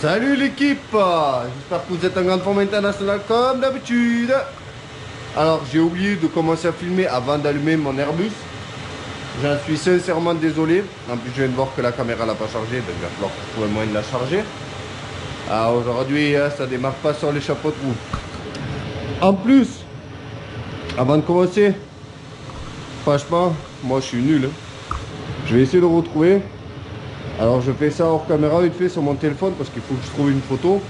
Salut l'équipe, j'espère que vous êtes en grande forme internationale comme d'habitude. Alors j'ai oublié de commencer à filmer avant d'allumer mon Airbus. J'en suis sincèrement désolé. En plus je viens de voir que la caméra n'a pas chargé, donc il va falloir que je trouve un moyen de la charger. Alors aujourd'hui ça démarre pas sur les chapeaux de roue. En plus, avant de commencer, franchement moi je suis nul. Je vais essayer de retrouver. Alors je fais ça hors caméra vite fait sur mon téléphone parce qu'il faut que je trouve une photo.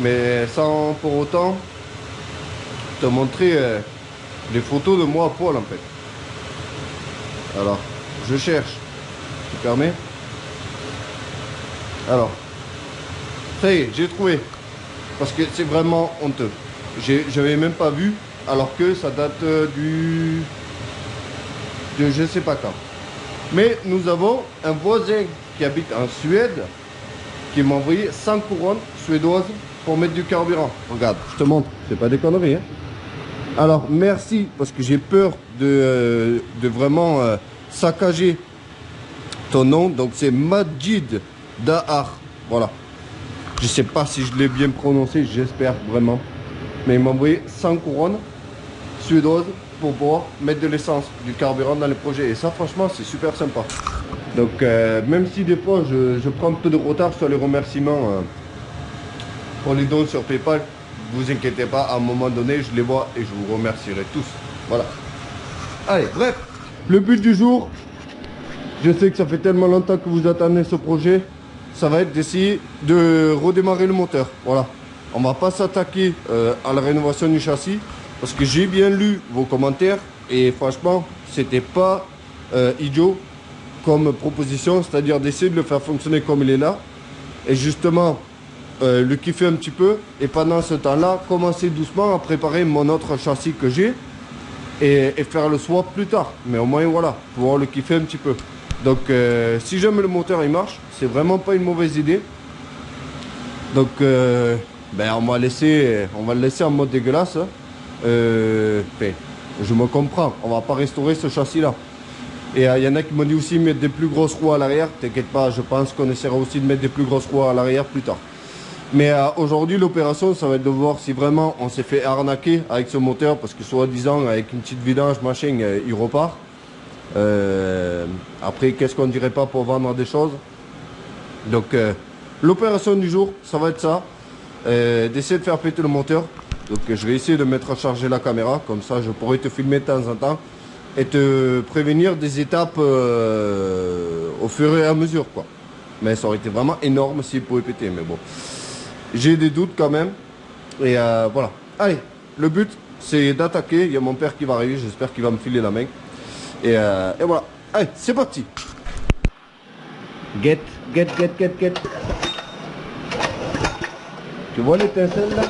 Mais sans pour autant te montrer des photos de moi à poil en fait. Alors, je cherche. Tu permets? Alors, ça y est, j'ai trouvé. Parce que c'est vraiment honteux. J'avais même pas vu alors que ça date de je sais pas quand. Mais nous avons un voisin qui habite en Suède qui m'a envoyé 100 couronnes suédoises pour mettre du carburant. Regarde, je te montre, c'est pas des conneries. Hein. Alors merci parce que j'ai peur de vraiment saccager ton nom. Donc c'est Majid Dahar. Voilà. Je sais pas si je l'ai bien prononcé, j'espère vraiment. Mais il m'a envoyé 100 couronnes suédoises pour pouvoir mettre de l'essence, du carburant dans les projets. Et ça franchement c'est super sympa. Donc même si des fois je prends un peu de retard sur les remerciements pour les dons sur PayPal, vous inquiétez pas, à un moment donné je les vois et je vous remercierai tous. Voilà. Allez, bref, le but du jour, je sais que ça fait tellement longtemps que vous attendez ce projet, ça va être d'essayer de redémarrer le moteur. Voilà. On va pas s'attaquer à la rénovation du châssis. Parce que j'ai bien lu vos commentaires et franchement, c'était pas idiot comme proposition, c'est-à-dire d'essayer de le faire fonctionner comme il est là et justement le kiffer un petit peu et pendant ce temps-là, commencer doucement à préparer mon autre châssis que j'ai et faire le swap plus tard. Mais au moins voilà, pouvoir le kiffer un petit peu. Donc si jamais le moteur il marche, c'est vraiment pas une mauvaise idée. Donc ben, on va le laisser en mode dégueulasse. Hein. Je me comprends, on va pas restaurer ce châssis là et il y en a qui m'ont dit aussi mettre des plus grosses roues à l'arrière. T'inquiète pas, je pense qu'on essaiera aussi de mettre des plus grosses roues à l'arrière plus tard. Mais aujourd'hui l'opération ça va être de voir si vraiment on s'est fait arnaquer avec ce moteur parce que soi-disant avec une petite vidange machin il repart. Après qu'est-ce qu'on dirait pas pour vendre des choses. Donc l'opération du jour ça va être ça, d'essayer de faire péter le moteur. Donc je vais essayer de mettre à charger la caméra, comme ça je pourrai te filmer de temps en temps et te prévenir des étapes au fur et à mesure quoi. Mais ça aurait été vraiment énorme s'il pouvait péter, mais bon. J'ai des doutes quand même. Et voilà. Allez, le but c'est d'attaquer, il y a mon père qui va arriver, j'espère qu'il va me filer la main. Et voilà. Allez, c'est parti. Get. Tu vois l'étincelle là?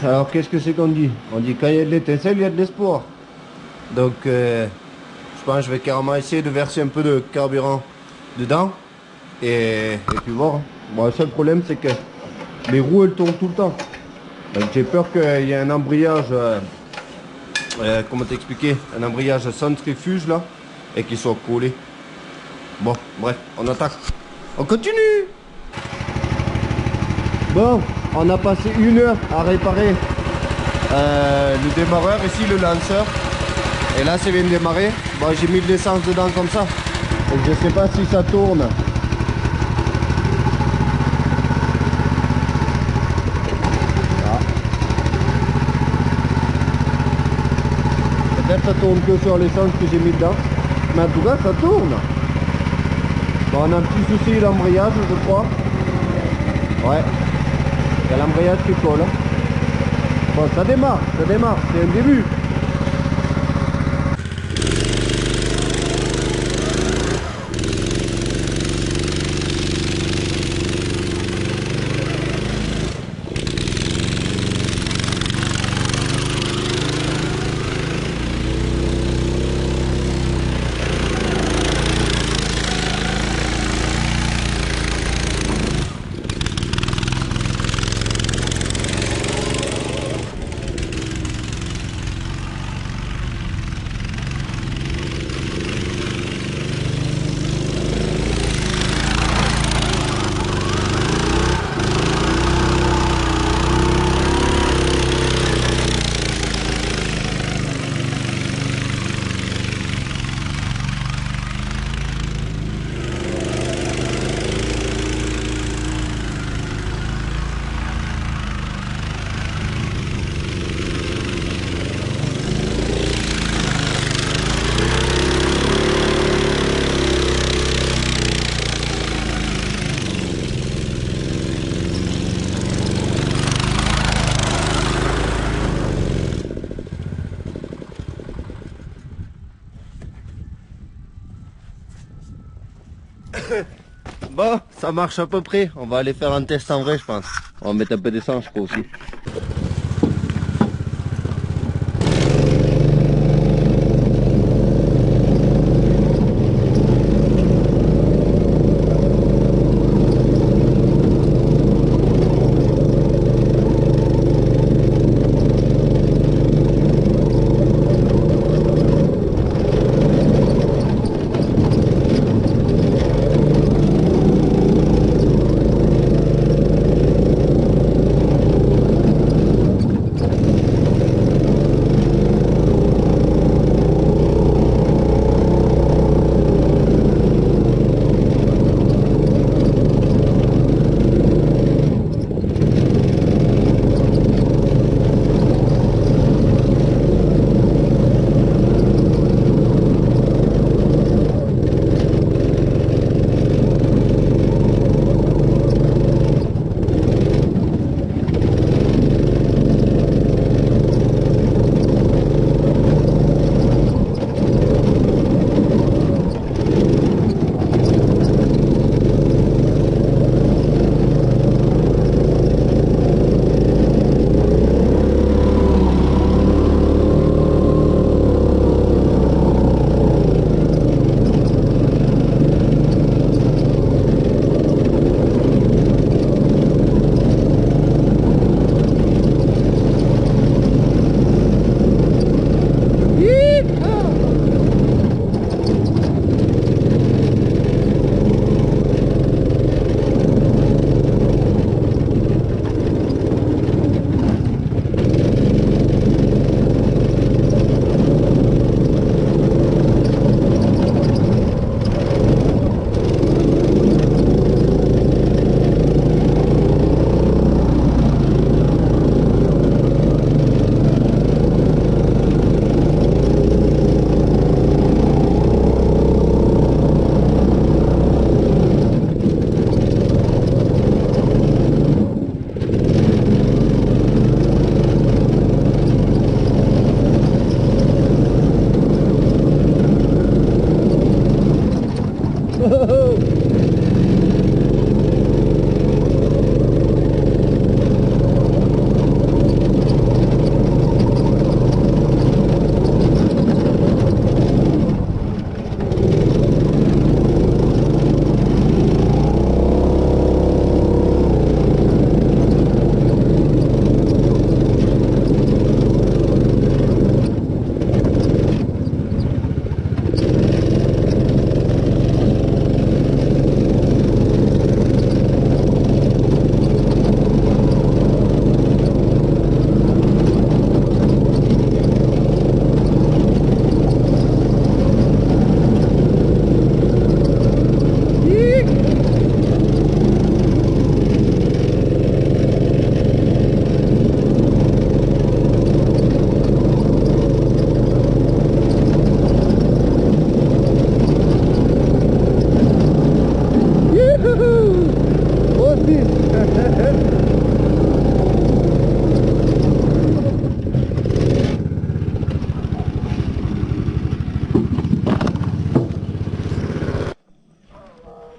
Alors qu'est-ce que c'est qu'on dit? On dit quand il y a de l'étincelle, il y a de l'espoir. Donc je pense que je vais carrément essayer de verser un peu de carburant dedans. Et puis voir. Bon, le seul problème c'est que les roues elles tournent tout le temps. Donc j'ai peur qu'il y ait un embrayage, comment t'expliquer? Un embrayage centrifuge là. Et qu'il soit collé. Bon, bref, on attaque. On continue. Bon, on a passé 1 heure à réparer le démarreur, ici le lanceur. Et là, ça vient de démarrer. Bon, j'ai mis de l'essence dedans comme ça. Donc je sais pas si ça tourne. Ah. Peut-être ça tourne que sur l'essence que j'ai mis dedans. Mais en tout cas, ça tourne. Bon, on a un petit souci d'embrayage, je crois. Ouais. Il y a l'embrayage qui colle. Bon, ça démarre, c'est un début. ça marche à peu près. On va aller faire un test en vrai, je pense. On va mettre un peu d'essence, je crois aussi.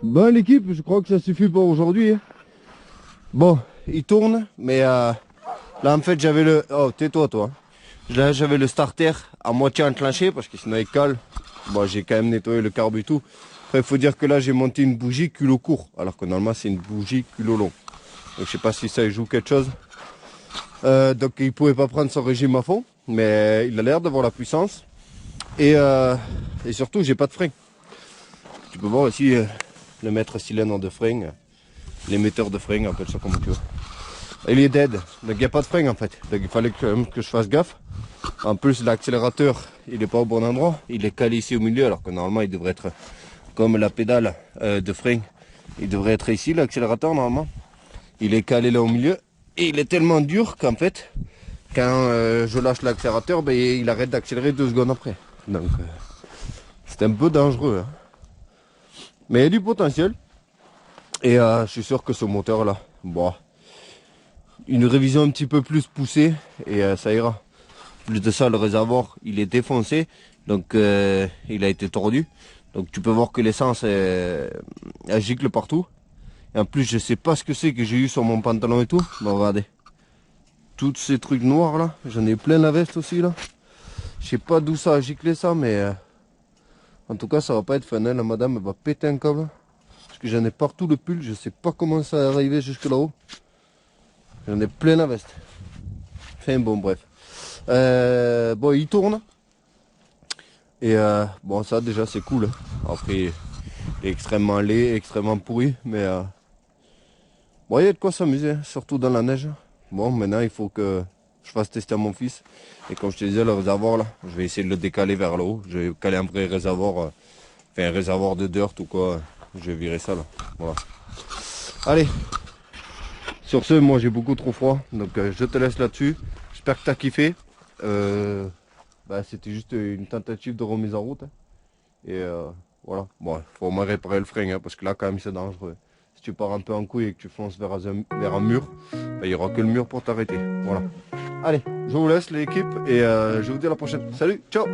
Bon l'équipe, je crois que ça suffit pour aujourd'hui. Bon, il tourne, mais là en fait j'avais le... Oh, tais-toi toi. Là j'avais le starter à moitié enclenché parce que sinon il colle. Bon, j'ai quand même nettoyé le carbu et tout. Après il faut dire que là j'ai monté une bougie culot court, alors que normalement c'est une bougie culot long. Donc je sais pas si ça joue quelque chose. Donc il pouvait pas prendre son régime à fond, mais il a l'air d'avoir la puissance. Et surtout j'ai pas de frein. Tu peux voir ici le maître cylindre de frein, l'émetteur de frein, appelle ça comme tu veux. Il est dead, donc il n'y a pas de frein en fait. Donc il fallait que je fasse gaffe. En plus l'accélérateur il n'est pas au bon endroit, il est calé ici au milieu alors que normalement il devrait être comme la pédale de frein. Il devrait être ici l'accélérateur normalement. Il est calé là au milieu et il est tellement dur qu'en fait quand je lâche l'accélérateur, ben, il arrête d'accélérer 2 secondes après. Donc c'est un peu dangereux. Hein. Mais il y a du potentiel. Et je suis sûr que ce moteur là, bon, une révision un petit peu plus poussée et ça ira. Plus de ça, le réservoir il est défoncé, donc il a été tordu. Donc tu peux voir que l'essence elle gicle partout. Et en plus, je sais pas ce que c'est que j'ai eu sur mon pantalon et tout. Bon, regardez. Tous ces trucs noirs là. J'en ai plein la veste aussi là. Je sais pas d'où ça a giclé ça, mais en tout cas, ça va pas être fun. Hein. La madame elle va péter un câble. Parce que j'en ai partout le pull. Je sais pas comment ça est arrivé jusque là-haut. J'en ai plein la veste. Enfin bon, bref. Bon, il tourne. Et bon, ça déjà c'est cool. Hein. Après, il est extrêmement laid, extrêmement pourri. Mais bon, il y a de quoi s'amuser, surtout dans la neige. Bon, maintenant il faut que je fasse tester à mon fils. Et comme je te disais, le réservoir là, je vais essayer de le décaler vers le haut. Je vais caler un vrai réservoir, enfin un réservoir de dirt ou quoi. Je vais virer ça là. Voilà. Allez. Sur ce, moi j'ai beaucoup trop froid. Donc je te laisse là-dessus. J'espère que tu as kiffé. C'était juste une tentative de remise en route. Hein. Et voilà. Bon, il faut au moins réparer le frein. Hein, parce que là quand même c'est dangereux. Si tu pars un peu en couille et que tu fonces vers un mur, il n'y aura que le mur pour t'arrêter. Voilà. Allez, je vous laisse l'équipe et je vous dis à la prochaine. Salut, ciao!